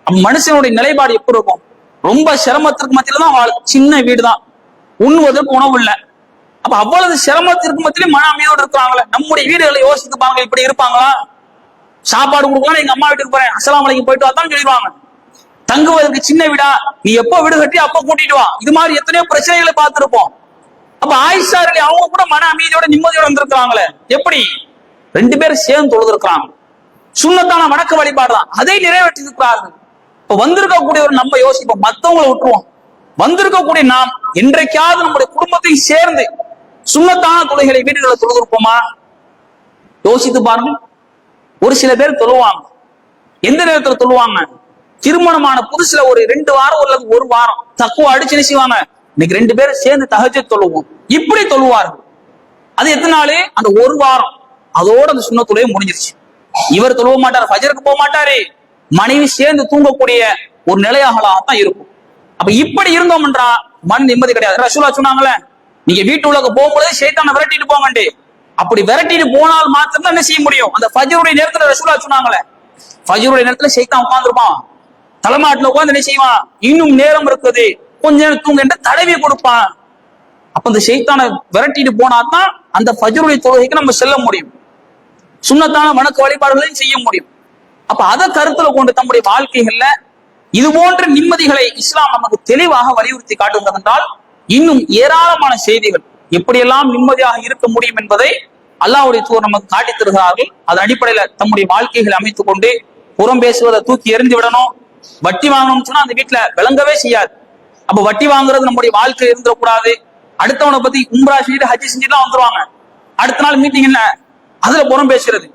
மனுஷனுடைய நிலைப்பாடு எப்படி இருக்கும், ரொம்ப சிரமத்திற்கு மத்தியில தான் சின்ன வீடு தான், உண்ணுவதற்கு உணவு இல்லை. அப்ப அவ்வளவு சிரமத்திற்கு மத்தியிலும் மன அமைதியோடு இருக்கிறாங்களே. நம்முடைய வீடுகளை யோசித்து பாருங்க, இப்படி இருப்பாங்களா? சாப்பாடு கொடுக்கலாம், எங்க அம்மா வீட்டுக்கு போறேன், அஸ்ஸலாமு அலைக்கும் போயிட்டு வாதான் சொல்லிடுவாங்க. தங்குவதற்கு சின்ன வீடா, நீ எப்போ வீடு கட்டி அப்ப கூட்டிட்டு வா. இது மாதிரி எத்தனையோ பிரச்சனைகளை பார்த்திருப்போம். அப்ப ஆயிஷா அவங்க கூட மன அமைதியோட நிம்மதியோட வந்திருக்கிறாங்களே. எப்படி? 2 பேரும் சேர்ந்து தொழுது இருக்கிறாங்க. சுன்னத்தான வணக்க வழிபாடுதான், அதை நிறைவேற்றி இருக்கிறார்கள். இப்ப வந்திருக்கக்கூடிய ஒரு நம்ம யோசிப்போம், மத்தவங்களை விட்டுருவோம். வந்திருக்கக்கூடிய நாம் என்றைக்காவது நம்முடைய குடும்பத்தை சேர்ந்து சுன்னத்தான தொழுகைகளை வீடுகளை தொழுதிருப்போமா? யோசித்து பாருங்க. ஒரு சில பேர் தொழுவாங்க. எந்த நேரத்தில் தொழுவாங்க? திருமணமான புதுசுல ஒரு 2 வாரம் அல்லது 1 வாரம் தக்குவா அடிச்சு செய்வாங்க, இன்னைக்கு 2 பேரும் சேர்ந்து தஹஜ்ஜுத் தொழுவோம், இப்படி தொழுவார்கள். அது எத்தனை நாள்? அந்த 1 வாரம். அதோட அந்த சுன்னத் தொழுகை முடிஞ்சிருச்சு. இவர் தொழுவ மாட்டாரு, ஃபஜருக்கு போக மாட்டாரு, மனைவி சேர்ந்து தூங்கக்கூடிய ஒரு நிலையாகலாம் இருக்கும். அப்ப இப்படி இருந்தோம் என்றா மன நிம்மதி கிடையாது. ரசூலுல்லாஹ் சொன்னாங்களே, நீங்க வீட்டு உலக போகும்போது ஷைத்தானை விரட்டிட்டு போங்கண்டு. அப்படி விரட்டிட்டு போனால் மாத்திரம் என்ன செய்ய முடியும்? அந்த ஃபஜ்ருடைய நேரத்துல ரசூலுல்லாஹ் சொன்னாங்களே, ஃபஜ்ருடைய நேரத்துல ஷைத்தான் உட்கார்ந்துருப்பான், தலைமாட்டுல உட்கார்ந்து என்ன செய்வான், இன்னும் நேரம் இருக்குது, கொஞ்ச நேரம் தூங்க என்று தடவி கொடுப்பான். அப்ப அந்த ஷைத்தானை விரட்டிட்டு போனாதான் அந்த ஃபஜ்ருடைய தொழுகைக்கு நம்ம செல்ல முடியும், சுன்னத்தான வணக்க வழிபாடுகளையும் செய்ய முடியும். அப்ப அதை கருத்துல கொண்டு தம்முடைய வாழ்க்கைகள்ல இது போன்ற நிம்மதிகளை இஸ்லாம் நமக்கு தெளிவாக வலியுறுத்தி காட்டுகிறது என்றால், இன்னும் ஏராளமான செய்திகள் எப்படியெல்லாம் நிம்மதியாக இருக்க முடியும் என்பதை அல்லாஹ்வுடைய தூதர் நமக்கு காட்டித் தருகிறார்கள். அதன் அடிப்படையில தம்முடைய வாழ்க்கைகளை அமைத்துக் கொண்டு புறம் பேசுவதை தூக்கி எறிந்து விடணும். வட்டி வாங்கணும்னு சொன்னா அந்த வீட்டுல விளங்கவே செய்யாது. அப்ப வட்டி வாங்குறது நம்முடைய வாழ்க்கை இருந்துடக்கூடாது. அடுத்தவனை பத்தி உம்ரா செஞ்சுட்டு ஹஜ் செஞ்சுட்டு வந்துருவாங்க, அடுத்த நாள் மீட்டிங் என்ன, அதுல புறம் பேசுறது.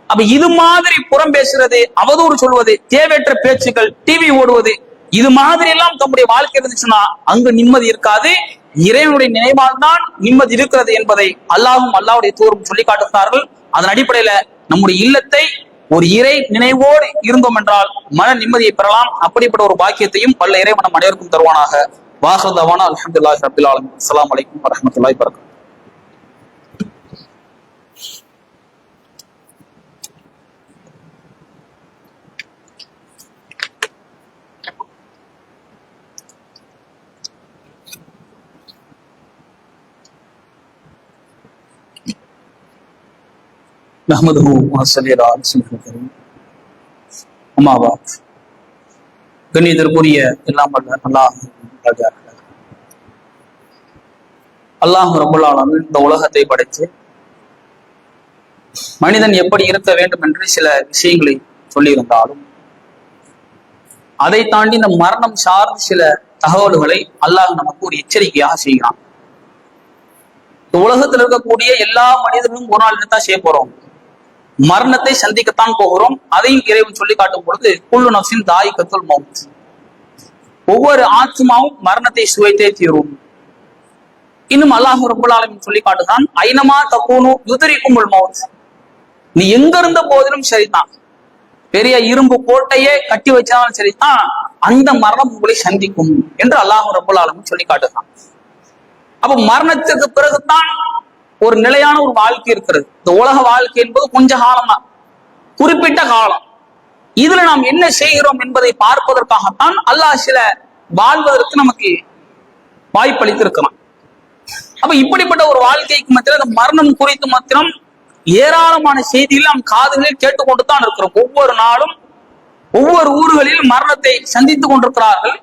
அப்ப இது மாதிரி புறம் பேசுறது, அவதூறு சொல்வது, தேவையற்ற பேச்சுக்கள், டிவி ஓடுவது, இது மாதிரி எல்லாம் தம்முடைய வாழ்க்கை இருந்துச்சுன்னா அங்கு நிம்மதி இருக்காது. இறைவனுடைய நினைவால் தான் நிம்மதி இருக்கிறது என்பதை அல்லாஹும் அல்லாஹ்வுடைய தூதரும் சொல்லி காட்டுகிறார்கள். அதன் அடிப்படையில நம்முடைய இல்லத்தை ஒரு இறை நினைவோடு இருந்தோம் என்றால் மன நிம்மதியை பெறலாம். அப்படிப்பட்ட ஒரு பாக்கியத்தையும் வல்ல இறைவன் நம் அனைவருக்கும் தருவானாக. வாஹிரு தஅவானா அல்ஹம்துலில்லாஹி ரப்பில் ஆலமீன். அஸ்ஸலாமு அலைக்கும் வரஹ்மத்துல்லாஹி வபரகாத்துஹு. நஹ்மதுஹு வ நஸல்லி அலா ரசூலில் கரீம். அம்மா பஅத். கண்ணியத்திற்குரிய எல்லாம் வல்ல அல்லாஹ் ரப்பல் ஆலமீன் இந்த உலகத்தை படைத்து மனிதன் எப்படி இருக்க வேண்டும் என்று சில விஷயங்களை சொல்லியிருந்தாலும், அதை தாண்டி இந்த மரணம் சார்ந்த சில தகவல்களை அல்லாஹ் நமக்கு ஒரு எச்சரிக்கையாக செய்கிறான். இந்த உலகத்தில் இருக்கக்கூடிய எல்லா மனிதர்களும் ஒரு நாள் தான் செய்ய போறோம், மரணத்தை சந்திக்கத்தான் போகிறோம். அதையும் இறைவன் சொல்லி காட்டும் பொழுது குல்லு நஃப்ஸின் தாயிகத்துல் மௌத், ஒவ்வொரு ஆத்மாவும் மரணத்தை சுவைத்தே தீரும். இன்னும் அல்லாஹ் ரப்பல் ஆலமீன் சொல்லி காட்டுதான், ஐனமா தக்கூனு யுத்ரிகுமுல் மௌத், நீ எங்க இருந்த போதிலும் சரிதான், பெரிய இரும்பு கோட்டையே கட்டி வச்சாலும் சரிதான், அந்த மரணம் உங்களை சந்திக்கும் என்று அல்லாஹ் ரப்பல் ஆலமீன் சொல்லி காட்டுதான். அப்ப மரணத்துக்கு பிறகுதான் ஒரு நிலையான ஒரு வாழ்க்கை இருக்கிறது. இந்த உலக வாழ்க்கை என்பது கொஞ்ச காலம் தான், குறிப்பிட்ட காலம். இதுல நாம் என்ன செய்கிறோம் என்பதை பார்ப்பதற்காகத்தான் அல்லாஹ் சில வாழ்வதற்கு நமக்கு வாய்ப்பளித்திருக்கிறான். அப்ப இப்படிப்பட்ட ஒரு வாழ்க்கைக்கு மத்தியில் அந்த மரணம் குறித்து மாத்திரம் ஏராளமான செய்திகள் நாம் காதுகளில் கேட்டுக்கொண்டு தான் இருக்கிறோம். ஒவ்வொரு நாளும் ஒவ்வொரு ஊர்களில் மரணத்தை சந்தித்துக் கொண்டிருக்கிறார்கள்.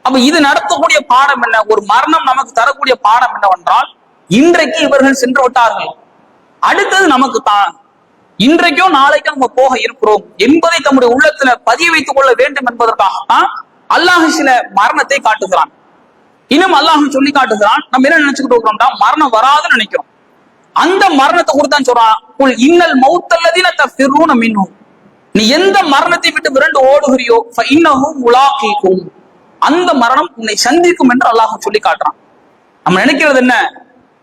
அப்ப இது நடத்தக்கூடிய பாடம் என்ன? ஒரு மரணம் நமக்கு தரக்கூடிய பாடம் என்னவென்றால், இன்றைக்கு இவர்கள் சென்று விட்டார்கள், அடுத்தது நமக்கு தான், இன்றைக்கோ நாளைக்கோ நம்ம போக இருக்கிறோம் என்பதை தம்முடைய உள்ளத்துல பதிய வைத்துக் கொள்ள வேண்டும் என்பதற்காகத்தான் அல்லாஹ் சில மரணத்தை காட்டுகிறான். இன்னும் அல்லாஹ் சொல்லி காட்டுகிறான், நம்ம என்ன நினைச்சுக்கிட்டு இருக்கிறோம்னா மரணம் வராதுன்னு நினைக்கிறோம். அந்த மரணத்தை குறித்தான் சொல்றான், இன்னல் மௌத்தல்லதீன தஃபிரூன மின்ஹு, நீ எந்த மரணத்தை விட்டு விரண்டு ஓடுகிறியோ ஃபஇன்னஹு முலாகீகும், அந்த மரணம் உன்னை சந்திக்கும் என்று அல்லாஹ் சொல்லி காட்டுறான். நம்ம நினைக்கிறது என்ன,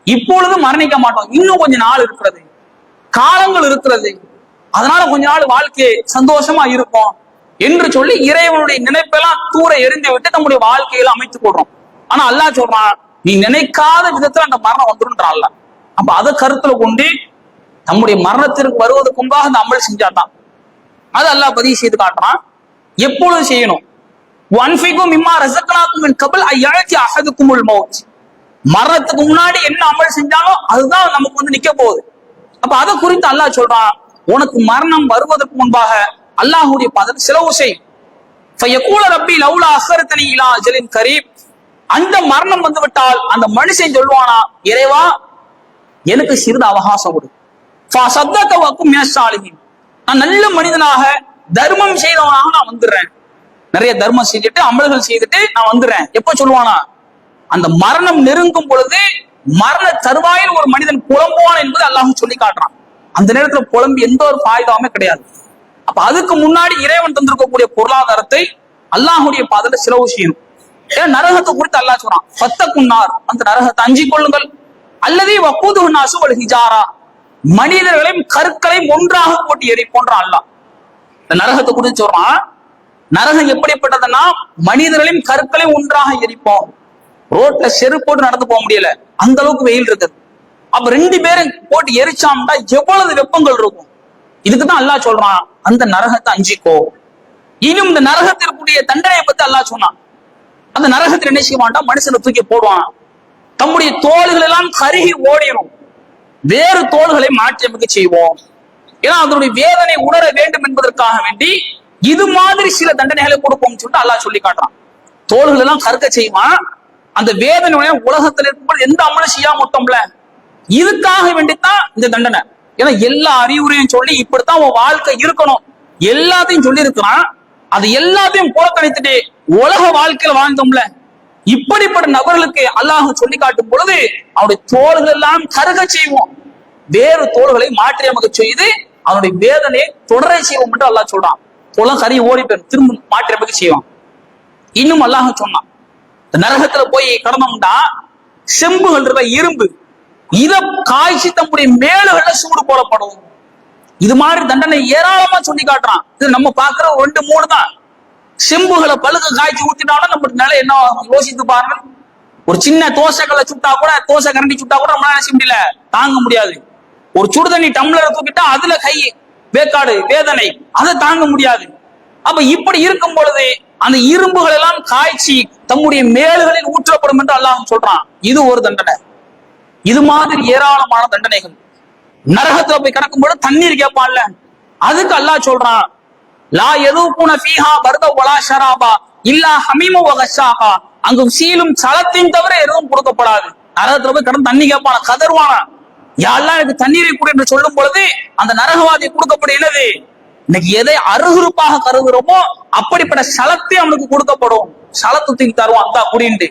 இப்பொழுது மரணிக்க மாட்டோம், இன்னும் கொஞ்ச நாள் இருக்கிறது, காலங்கள் இருக்கிறது, அதனால கொஞ்ச நாள் வாழ்க்கையை சந்தோஷமா இருக்கும் என்று சொல்லி இறைவனுடைய நினைப்பெல்லாம் தூர எரிந்து விட்டு நம்முடைய வாழ்க்கையில அமைத்துக் கொள்றோம். ஆனா அல்லாஹ் சொல்றான், நீ நினைக்காத விதத்துல அந்த மரணம் வந்துருன்றான்ல. அப்ப அதை கருத்துல கொண்டு நம்முடைய மரணத்திற்கு வருவதற்கு முன்பாக அந்த அமல் செஞ்சாதான் அது அல்லாஹ் பதிவு செய்து காட்டுறான். எப்பொழுது செய்யணும்? வன்ஃபிகும் மிம்மா ரஸக்னாகும் மின் கப்ல் அய்யஅதி அஹதுகுமுல் மௌத், மரணத்துக்கு முன்னாடி என்ன அமல் செஞ்சாலும் அதுதான் நமக்கு வந்து நிக்க போகுது. அப்ப அதை குறித்து அல்லாஹ் சொல்றான், உனக்கு மரணம் வருவதற்கு முன்பாக அல்லாஹுடைய பாதத்தில் செலவு செய். ஃபயகூல ரப்பி லௌலா அஸ்ஸர்தனி இலா அஜலின் கரீப். அந்த மரணம் வந்து விட்டால் அந்த மனுஷன் சொல்லுவானா, இறைவா எனக்கு சிறிது அவகாசம் கொடு. ஃபஸத்தக வகும் மினஸ் சாலிஹீன். நான் நல்ல மனிதனாக தர்மம் செய்தவனாக நான் வந்துடுறேன். நிறைய தர்மம் செஞ்சுட்டு அமல்கள் செய்துட்டு நான் வந்துடுறேன். எப்ப சொல்லுவானா, அந்த மரணம் நெருங்கும் பொழுது மரண தருவாயில் ஒரு மனிதன் புலம்புவான் என்பது அல்லாஹ் சொல்லி காட்டுறான். அந்த நேரத்துல புலம்பி எந்த ஒரு பாய்தாமே கிடையாது. அப்ப அதுக்கு முன்னாடி இறைவன் தந்திருக்கக்கூடிய பொருளாதாரத்தை அல்லாஹுடைய பாதையில செலவு செய்யணும். ஏன்னா நரகத்தை குறித்து அல்லாஹ் சொல்றான், ஃபத்தகுன்னார், அந்த நரகத்தை அஞ்சிக் கொள்ளுங்கள். அல்லது வக்கூதுஹு நாசு வல் ஹிஜாரா, மனிதர்களையும் கற்களையும் ஒன்றாக போட்டு எரிப்போன்றான் அல்லாஹ். இந்த நரகத்தை குறித்து சொல்றான், நரகம் எப்படிப்பட்டதுன்னா மனிதர்களையும் கற்களையும் ஒன்றாக எரிப்போம். ரோட்ல செருப்பு போட்டு நடந்து போக முடியல, அந்த அளவுக்கு வெயில் இருக்குது. அப்ப 2 பேரும் போட்டு எரிச்சாம்டா எவ்வளவு வெப்பங்கள் இருக்கும். இதுக்குதான் அல்லாஹ் சொல்றான், அந்த நரகத்தை அஞ்சிக்கோ. இன்னும் இந்த நரகத்திற்குரிய தண்டனையை பத்தி அல்லாஹ் சொன்னான். அந்த நரகத்தில் என்ன செய்ய மாட்டான், மனுஷனை தூக்கி போடுவான். தம்முடைய தோள்கள் எல்லாம் கருகி ஓடிடும். வேறு தோள்களை மாற்றி அமைக்க செய்வோம். ஏன்னா அதனுடைய வேதனை உணர வேண்டும் என்பதற்காக வேண்டி இது மாதிரி சில தண்டனைகளை கொடுப்போம் சொல்லிட்டு அல்லாஹ் சொல்லி காட்டுறான். தோள்கள் எல்லாம் கற்க செய்வான். அந்த வேதனையுடைய உலகத்தில் இருக்கும்போது எந்த அமலும் செய்யாம மொத்தம்ல, இதுக்காக வேண்டித்தான் இந்த தண்டனை. ஏன்னா எல்லா அறிவுரையும் சொல்லி இப்படித்தான் உன் வாழ்க்கை இருக்கணும் எல்லாத்தையும் சொல்லி இருக்கிறான். அது எல்லாத்தையும் புறக்கணித்துட்டு உலக வாழ்க்கையில வாழ்ந்தோம்ல, இப்படிப்பட்ட நபர்களுக்கு அல்லாஹ் சொல்லி காட்டும் பொழுது அவருடைய தோள்கள் எல்லாம் கருக செய்வோம், வேறு தோள்களை மாற்றி அமைக்க செய்து அவனுடைய வேதனையை தொடர செய்வோம் என்று அல்லாஹ் சொல்றான். தோளம் கறி ஓடி போய் திரும்ப மாற்றி அமைக்க செய்வான். இன்னும் அல்லாஹ் சொன்னான், இந்த நரகத்துல போய் கடந்தோம்னா செம்புகள் இருக்க இரும்பு, இத காய்ச்சி தம்முடைய மேலுகள்ல சூடு போடப்படும். இது மாதிரி தண்டனை ஏராளமா சொல்லி காட்டுறான். இது நம்ம பாக்குற 2, 3 தான். செம்புகளை பழுக்க காய்ச்சி ஊத்திட்டாலும் நம்ம நிலை என்ன யோசித்து பாருங்க. ஒரு சின்ன தோசைகளை சுட்டா கூட, தோசை கரண்டி சுட்டா கூட நம்மளால நினைச்ச முடியல, தாங்க முடியாது. ஒரு சுடுதண்ணி டம்ளரை தூக்கிட்டா அதுல கை வேக்காடு வேதனை, அதை தாங்க முடியாது. அப்ப இப்படி இருக்கும் பொழுது அந்த இரும்புகள் எல்லாம் காய்ச்சி தம்முடைய மேல்களில் ஊற்றப்படும் என்று அல்லாஹ் சொல்றான். இது ஒரு தண்டனை. இது மாதிரி ஏராளமான தண்டனைகள். நரகத்துல போய் கிடக்கும்போது தண்ணீர் கேட்பான்ல, அதுக்கு அல்லாஹ் சொல்றான், லா யதூகுன ஃபீஹா பர்த வலா ஷராபா இல்லா ஹமீம வ கஸ்ஸாகா. அங்கு சீலும் சலத்தையும் தவிர எதுவும் கொடுக்கப்படாது. நரகத்துல போய் கடந்து தண்ணி கேட்பான, கதறுவானா, யா அல்லாஹ் எனக்கு தண்ணீரை கொடு என்று சொல்லும் பொழுது அந்த நரகவாதி கொடுக்கப்படும் என்னது, இன்னைக்கு எதை அருகுறுப்பாக கருதுகிறோமோ அப்படிப்பட்ட சலத்தை அவனுக்கு கொடுக்கப்படும். சலத்துக்கு தருவான், அந்த குடிண்டு.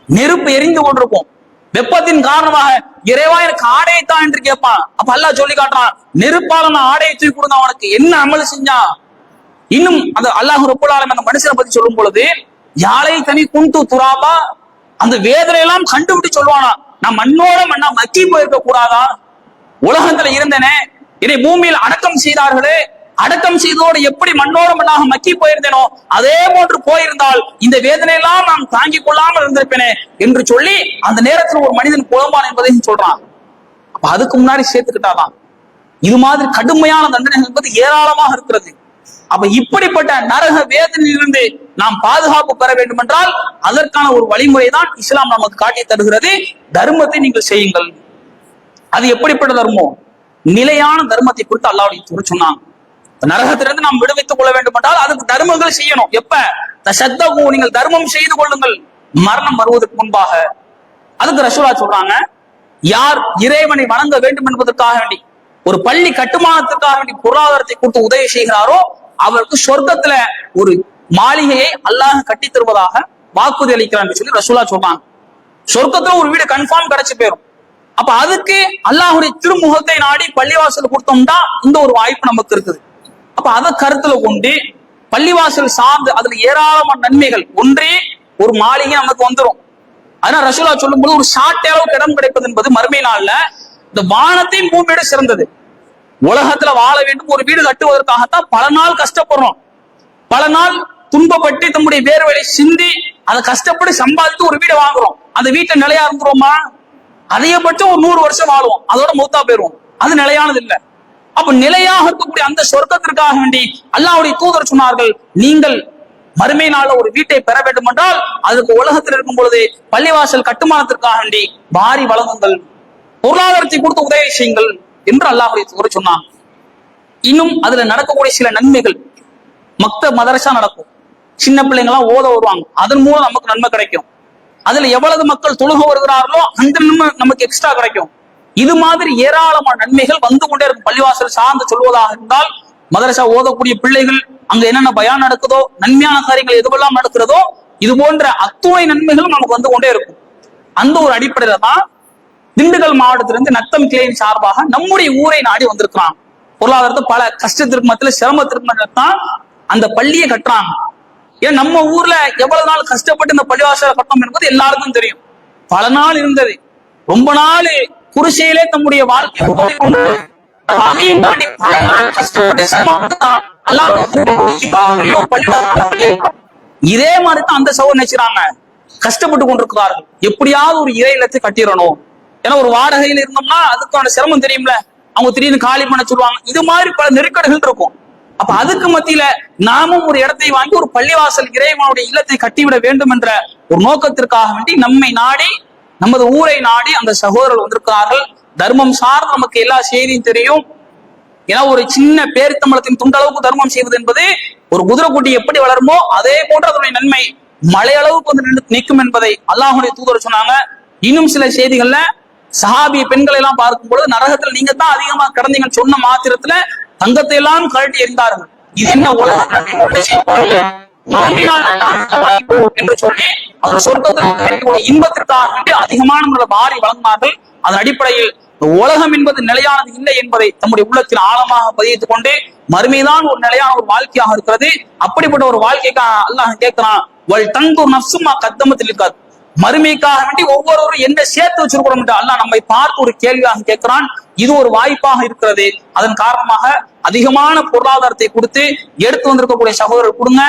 நெருப்பு எரிந்து கொண்டிருக்கும், வெப்பத்தின் காரணமாக இறைவா எனக்கு ஆடையை தான் என்று கேட்பான். அப்ப அல்லாஹ் சொல்லி காட்டுறான், நெருப்பால நான் ஆடையை தூக்கி கொடுங்க, அவனுக்கு என்ன அமல் செஞ்சான். இன்னும் அந்த அல்லாஹ் ரப்பல் ஆலமீன் அந்த மனுஷனை பத்தி சொல்லும் பொழுது, யாழை தனி குந்து துராபா, அந்த வேதனையெல்லாம் கண்டுபிடி சொல்லுவானா, நான் மண்ணோட மண்ணா மக்கி போயிருக்க கூடாதா, உலகத்துல இருந்தேனே, இதை பூமியில் அடக்கம் செய்தார்களே, அடக்கம் செய்தோடு எப்படி மண்ணோட மண்ணாக மக்கி போயிருந்தேனோ அதே போன்று போயிருந்தால் இந்த வேதனையெல்லாம் நான் தாங்கிக் கொள்ளாமல் இருந்திருப்பேனே என்று சொல்லி அந்த நேரத்தில் ஒரு மனிதன் புலம்பான் என்பதையும் சொல்றான். அப்ப அதுக்கு முன்னாடி சேர்த்துக்கிட்டாதான். இது மாதிரி கடுமையான தண்டனைகள் என்பது ஏராளமாக இருக்கிறது. அப்ப இப்படிப்பட்ட நரக வேதனையிலிருந்து நாம் பாதுகாப்பு பெற வேண்டும் என்றால் அதற்கான ஒரு வழிமுறை தான் இஸ்லாம் நமக்கு காட்டி தருகிறது. தர்மத்தை நீங்கள் செய்யுங்கள். அது எப்படிப்பட்ட தர்மம், நிலையான தர்மத்தை குறித்து அல்லாஹ்வுடைய தூதர் சொன்னாங்க. நரகத்திலிருந்து நாம் விடுவித்துக் கொள்ள வேண்டும் என்றால் அதுக்கு தர்மங்கள் செய்யணும். எப்ப தஷத்தகு, நீங்கள் தர்மம் செய்து கொள்ளுங்கள் மரணம் வருவதற்கு முன்பாக. அதுக்கு ரசூலுல்லாஹ் சொல்றாங்க, யார் இறைவனை வணங்க வேண்டும் என்பதற்காக வேண்டி ஒரு பள்ளி கட்டுமானத்திற்காக வேண்டி பொருளாதாரத்தை கொடுத்து உதவி செய்கிறாரோ அவருக்கு சொர்க்கத்துல ஒரு மாளிகையை அல்லாஹ் கட்டி தருவதாக வாக்குறுதி அளிக்கிறான் சொல்லி ரசூலுல்லாஹ் சொல்றாங்க. சொர்க்கத்துல ஒரு வீடு கன்ஃபார்ம் கிடைச்சு போயிடும். அப்ப அதுக்கு அல்லாஹ்வுடைய திருமுகத்தை நாடி பள்ளிவாசல் கொடுத்தோம்னா இந்த ஒரு வாய்ப்பு நமக்கு இருக்குது. அப்ப அதை கருத்துல கொண்டு பள்ளிவாசல் சார்ந்து அதுல ஏராளமான நன்மைகள், ஒன்றே ஒரு மாளிகை நமக்கு வந்துடும். அதனால ரசூலுல்லாஹ் சொல்லும்போது ஒரு ஷார்ட் அளவுக்கு இடம் கிடைப்பது என்பது மறுமை நாள்ல இந்த வானத்தையும் பூமியோட சிறந்தது. உலகத்துல வாழ வேண்டும், ஒரு வீடு கட்டுவதற்காகத்தான் பல நாள் கஷ்டப்படுறோம், பல நாள் துன்பப்பட்டு தம்முடைய வேர்வையை சிந்தி அதை கஷ்டப்பட்டு சம்பாதித்து ஒரு வீடை வாங்குறோம். அந்த வீட்டை நிலையா இருந்துருவோமா, அதிகபட்சம் ஒரு 100 வருஷம் வாழுவோம், அதோட மௌத்தா போயிருவோம். அது நிலையானது இல்லை. அப்ப நிலையாக இருக்கக்கூடிய அந்த சொர்க்கத்திற்காக வேண்டி அல்லாஹ்வுடைய தூதர் சொன்னார்கள், நீங்கள் மறுமை நாள்ல ஒரு வீட்டை பெற வேண்டும் என்றால் அதுக்கு உலகத்தில் இருக்கும் பொழுது பள்ளிவாசல் கட்டுமானத்திற்காக வேண்டி வாரி வழங்குங்கள், பொருளாதாரத்தை கொடுத்து உதவி செய்யுங்கள் என்று அல்லாஹ்வுடைய தூதர் சொன்னாங்க. இன்னும் அதுல நடக்கக்கூடிய சில நன்மைகள், மதரசா நடக்கும், சின்ன பிள்ளைங்களாம் ஓத வருவாங்க, அதன் மூலம் நமக்கு நன்மை கிடைக்கும். அதுல எவ்வளவு மக்கள் தொழுக வருகிறார்களோ அந்த நன்மை நமக்கு எக்ஸ்ட்ரா கிடைக்கும். இது மாதிரி ஏராளமான நன்மைகள் வந்து கொண்டே இருக்கும். பள்ளிவாசல் சார்ந்து சொல்வதாக இருந்தால் மதரசா ஓதக்கூடிய பிள்ளைகள் அங்க என்னென்ன பயான் நடக்குதோ, நன்மையான காரியங்கள் எதுவெல்லாம் நடக்கிறதோ, இது போன்ற அத்துணை நன்மைகளும் நமக்கு வந்து கொண்டே இருக்கும். அந்த ஒரு அடிப்படையில தான் திண்டுக்கல் மாவட்டத்திலிருந்து நத்தம் கிளையின் சார்பாக நம்முடைய ஊரை நாடி வந்திருக்கிறான். பொருளாதாரத்தை பல கஷ்டத்திற்கு மத்தியில சிரமத்திற்கு மத்தியில தான் அந்த பள்ளியை கட்டுறாங்க. ஏன் நம்ம ஊர்ல எவ்வளவு நாள் கஷ்டப்பட்டு இந்த பள்ளிவாசல கட்டணும் என்பது எல்லாருக்கும் தெரியும். பல நாள் இருந்தது, ரொம்ப நாள் குடிசையிலே தம்முடைய வாழ்க்கை இதே மாதிரிதான் அந்த சகோதரர் நினைச்சாங்க, கஷ்டப்பட்டு கொண்டிருக்கிறார்கள். எப்படியாவது ஒரு இறை இல்லத்தை கட்டிடணும். ஏன்னா ஒரு வாடகையில இருந்தோம்னா அதுக்கான சிரமம் தெரியும்ல, அவங்க திடீர்னு காலி பண்ண சொல்லுவாங்க. இது மாதிரி பல நெருக்கடிகள் இருக்கும். அப்ப அதுக்கு மத்தியில நாமும் ஒரு இடத்தை வாங்கி ஒரு பள்ளிவாசல் இறைவனுடைய இல்லத்தை கட்டிவிட வேண்டும் என்ற ஒரு நோக்கத்திற்காக வேண்டி நம்மை நாடி, நமது ஊரை நாடி அந்த சகோதரர்கள் வந்திருக்கிறார்கள். தர்மம் சார்ந்து நமக்கு எல்லா செய்தியும் தெரியும். ஏன்னா ஒரு சின்ன பேரித்தம்பளத்தின் துண்டளவுக்கு தர்மம் செய்வது என்பது ஒரு குதிரைக்குட்டி எப்படி வளருமோ அதே போன்ற அதனுடைய நன்மை மலையளவுக்கு வந்து நிற்கும் என்பதை அல்லாஹ்வுடைய தூதர் சொன்னாங்க. இன்னும் சில செய்திகள்ல சஹாபிய பெண்களை எல்லாம் பார்க்கும் பொழுது நரகத்துல நீங்க தான் அதிகமா கிடந்தீங்கன்னு சொன்ன மாத்திரத்துல தங்கத்தை எல்லாம் கழட்டி எறிந்தார்கள். இது என்ன உலகம் என்று சொல்லி அவர் சொர்க்கத்தில் இன்பத்திற்காக அதிகமான வாரி வழங்கினார்கள். அதன் அடிப்படையில் உலகம் என்பது நிலையானது இல்லை என்பதை தம்முடைய உள்ளத்தில் ஆழமாக பதித்துக் கொண்டு மறுமைதான் ஒரு நிலையான ஒரு வாழ்க்கையாக இருக்கிறது. அப்படிப்பட்ட ஒரு வாழ்க்கைக்காக அல்லாஹ் கேட்கிறான், கத்தமத்தில் இருக்காது. மறுமைக்காக வேண்டி ஒவ்வொருவரும் என்ன சேர்த்து வச்சிருக்கிறோம் என்று அல்லாஹ் நம்மை பார்த்து ஒரு கேள்வியாக கேட்கிறான். இது ஒரு வாய்ப்பாக இருக்கிறது. அதன் காரணமாக அதிகமான பொருளாதாரத்தை கொடுத்து எடுத்து வந்திருக்கக்கூடிய சகோதரர்கள் கொடுங்க.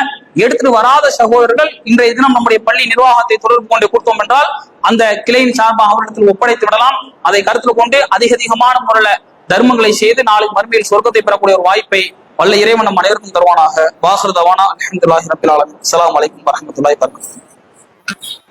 எடுத்துட்டு வராத சகோதரர்கள் இன்றைய தினம் நம்முடைய பள்ளி நிர்வாகத்தை தொடர்பு கொண்டு கொடுத்தோம் என்றால் அந்த கிளையின் சார்பாக அவரிடத்தில் ஒப்படைத்து விடலாம். அதை கருத்தில் கொண்டு அதிகமான முறையில தர்மங்களை செய்து நாளை மறுமையில் சொர்க்கத்தை பெறக்கூடிய ஒரு வாய்ப்பை வல்ல இறைவன் நம் அனைவருக்கும் தருவானாக. வாஹிர் தவானா அல்ஹம்துலில்லாஹி ரப்பில் ஆலமீன். அஸ்ஸலாமு அலைக்கும் வரஹ்மத்துல்லாஹி வபரகாத்துஹு.